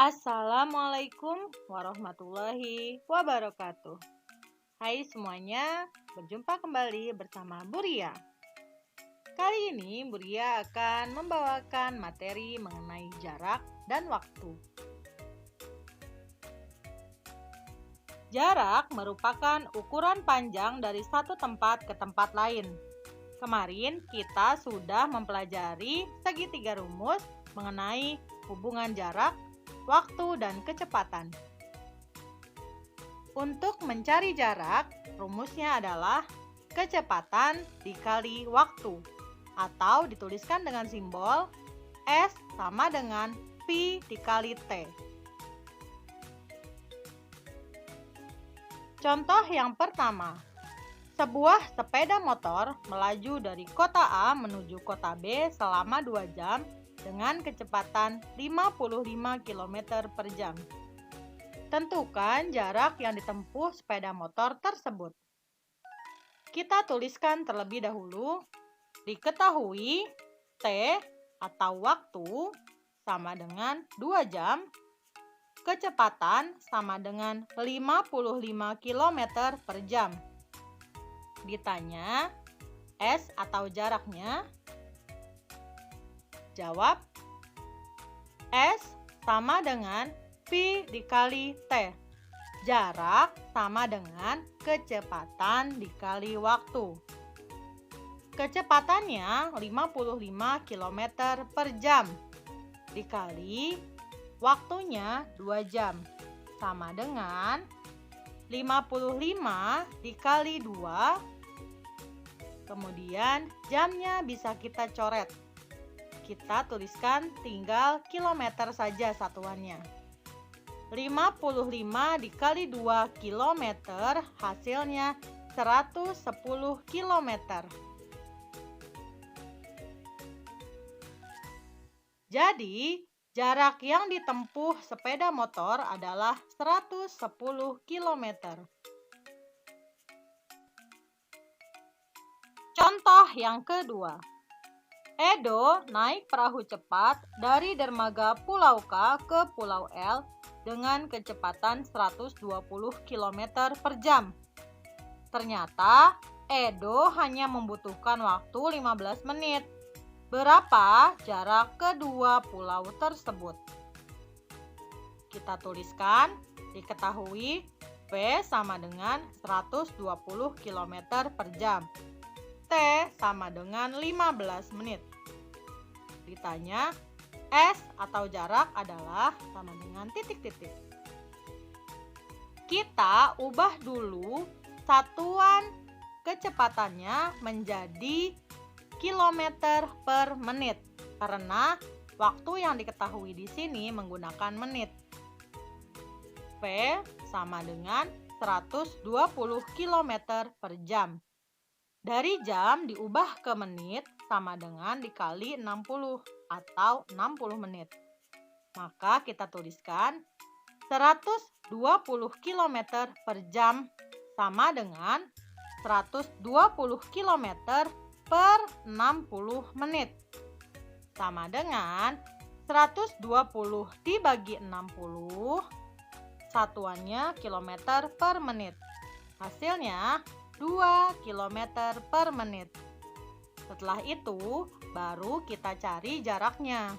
Assalamualaikum warahmatullahi wabarakatuh. Hai semuanya, berjumpa kembali bersama Buria. Kali ini Buria akan membawakan materi mengenai jarak dan waktu. Jarak merupakan ukuran panjang dari satu tempat ke tempat lain. Kemarin kita sudah mempelajari segitiga rumus mengenai hubungan jarak, waktu, dan kecepatan. Untuk mencari jarak, rumusnya adalah kecepatan dikali waktu, atau dituliskan dengan simbol S sama dengan V dikali T. Contoh yang pertama, sebuah sepeda motor melaju dari kota A menuju kota B selama 2 jam dengan kecepatan 55 km per jam. Tentukan jarak yang ditempuh sepeda motor tersebut. Kita tuliskan terlebih dahulu, diketahui T atau waktu sama dengan 2 jam, kecepatan sama dengan 55 km per jam. Ditanya, S atau jaraknya? Jawab, S sama dengan V dikali T. Jarak sama dengan kecepatan dikali waktu. Kecepatannya 55 km per jam dikali waktunya 2 jam sama dengan 55 dikali 2. Kemudian jamnya bisa kita coret. Kita tuliskan tinggal kilometer saja satuannya. 55 dikali 2 kilometer hasilnya 110 kilometer. Jadi, jarak yang ditempuh sepeda motor adalah 110 kilometer. Contoh yang kedua. Edo naik perahu cepat dari dermaga Pulau K ke Pulau L dengan kecepatan 120 km per jam. Ternyata Edo hanya membutuhkan waktu 15 menit. Berapa jarak kedua pulau tersebut? Kita tuliskan, diketahui V sama dengan 120 km per jam. T sama dengan 15 menit. Ditanya, S atau jarak adalah sama dengan titik-titik. Kita ubah dulu satuan kecepatannya menjadi kilometer per menit karena waktu yang diketahui di sini menggunakan menit. V sama dengan 120 km per jam. Dari jam diubah ke menit sama dengan dikali 60 atau 60 menit. Maka kita tuliskan 120 km per jam sama dengan 120 km per 60 menit. Sama dengan 120 dibagi 60, satuannya kilometer per menit. Hasilnya 2 km per menit. Setelah itu, baru kita cari jaraknya.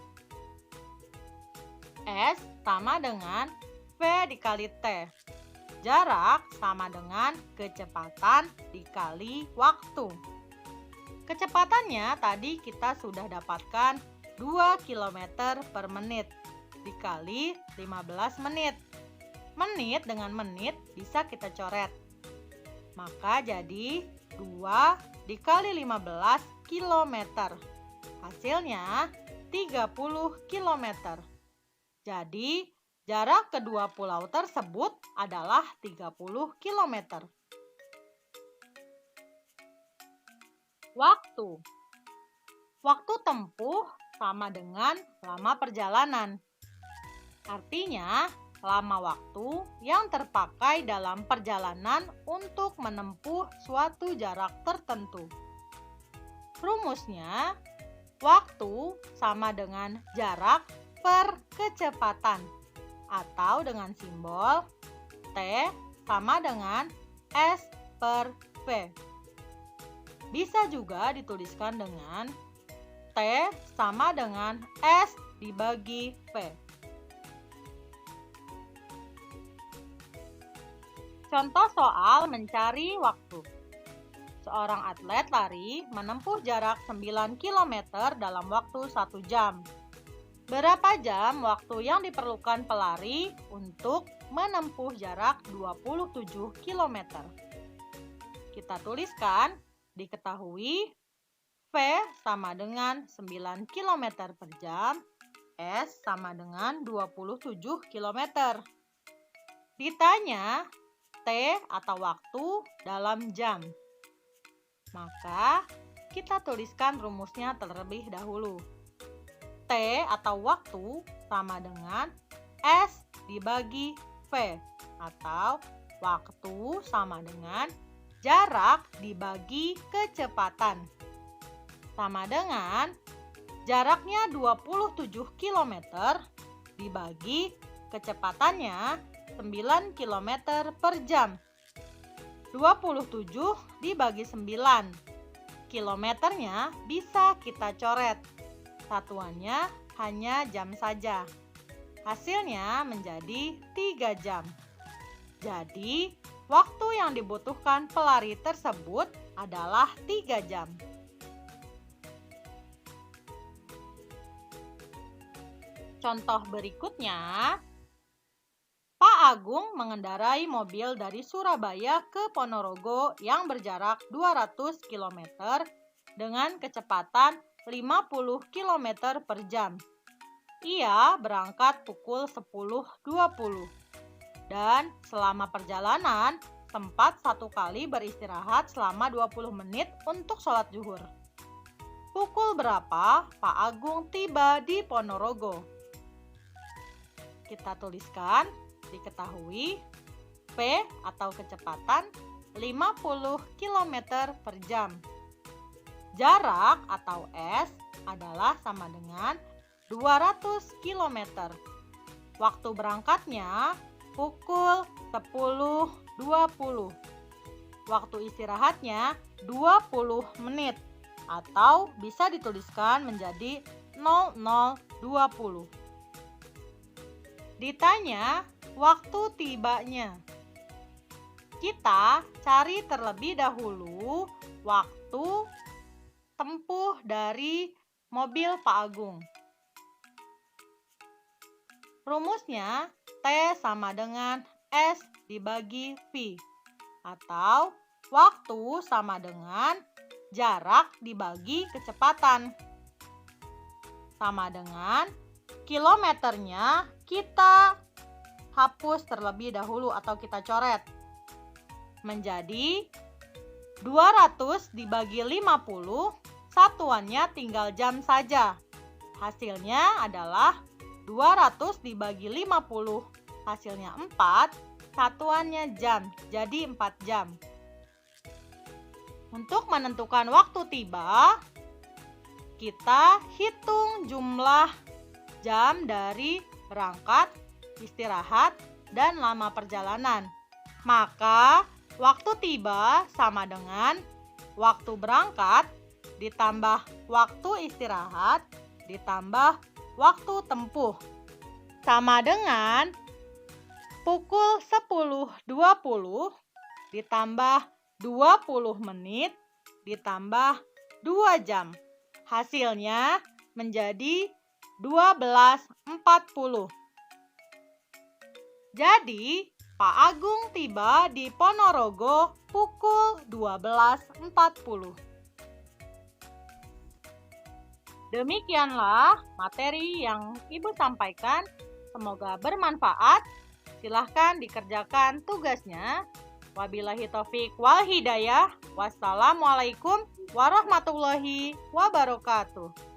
S sama dengan V dikali T. Jarak sama dengan kecepatan dikali waktu. Kecepatannya tadi kita sudah dapatkan 2 km per menit dikali 15 menit. Menit dengan menit bisa kita coret. Maka jadi 2 dikali 15 km. Hasilnya 30 km. Jadi jarak kedua pulau tersebut adalah 30 km. Waktu. Waktu tempuh sama dengan lama perjalanan. Artinya, lama waktu yang terpakai dalam perjalanan untuk menempuh suatu jarak tertentu. Rumusnya, waktu sama dengan jarak per kecepatan. atau dengan simbol T sama dengan S per V. Bisa juga dituliskan dengan T sama dengan S dibagi V. Contoh soal mencari waktu. Seorang atlet lari menempuh jarak 9 km dalam waktu 1 jam. Berapa jam waktu yang diperlukan pelari untuk menempuh jarak 27 km? Kita tuliskan, diketahui V sama dengan 9 km per jam, S sama dengan 27 km. Ditanya T atau waktu dalam jam. Maka kita tuliskan rumusnya terlebih dahulu. T atau waktu sama dengan S dibagi V, atau waktu sama dengan jarak dibagi kecepatan. Sama dengan jaraknya 27 km dibagi kecepatannya 9 km per jam. 27 dibagi 9. Kilometernya bisa kita coret. Satuannya hanya jam saja. Hasilnya menjadi 3 jam. Jadi, waktu yang dibutuhkan pelari tersebut adalah 3 jam. Contoh berikutnya, Pak Agung mengendarai mobil dari Surabaya ke Ponorogo yang berjarak 200 km dengan kecepatan 50 km per jam. Ia berangkat pukul 10.20 dan selama perjalanan sempat satu kali beristirahat selama 20 menit untuk sholat zuhur. Pukul berapa Pak Agung tiba di Ponorogo? Kita tuliskan, diketahui P atau kecepatan 50 km per jam. Jarak atau S adalah sama dengan 200 km. Waktu berangkatnya pukul 10.20. Waktu istirahatnya 20 menit atau bisa dituliskan menjadi 00.20. Ditanya waktu tibanya. Kita cari terlebih dahulu waktu tempuh dari mobil Pak Agung. Rumusnya T sama dengan S dibagi V, atau waktu sama dengan jarak dibagi kecepatan. Sama dengan kilometernya kita hapus terlebih dahulu atau kita coret. Menjadi 200 dibagi 50, satuannya tinggal jam saja. Hasilnya adalah 200 dibagi 50, hasilnya 4, satuannya jam, jadi 4 jam. Untuk menentukan waktu tiba, kita hitung jumlah jam dari berangkat, istirahat, dan lama perjalanan. Maka, waktu tiba sama dengan waktu berangkat ditambah waktu istirahat ditambah waktu tempuh. Sama dengan pukul 10.20 ditambah 20 menit ditambah 2 jam. Hasilnya menjadi 12.40. Jadi, Pak Agung tiba di Ponorogo pukul 12.40. Demikianlah materi yang Ibu sampaikan. Semoga bermanfaat. Silahkan dikerjakan tugasnya. Wabillahi taufik wal hidayah. Wassalamualaikum warahmatullahi wabarakatuh.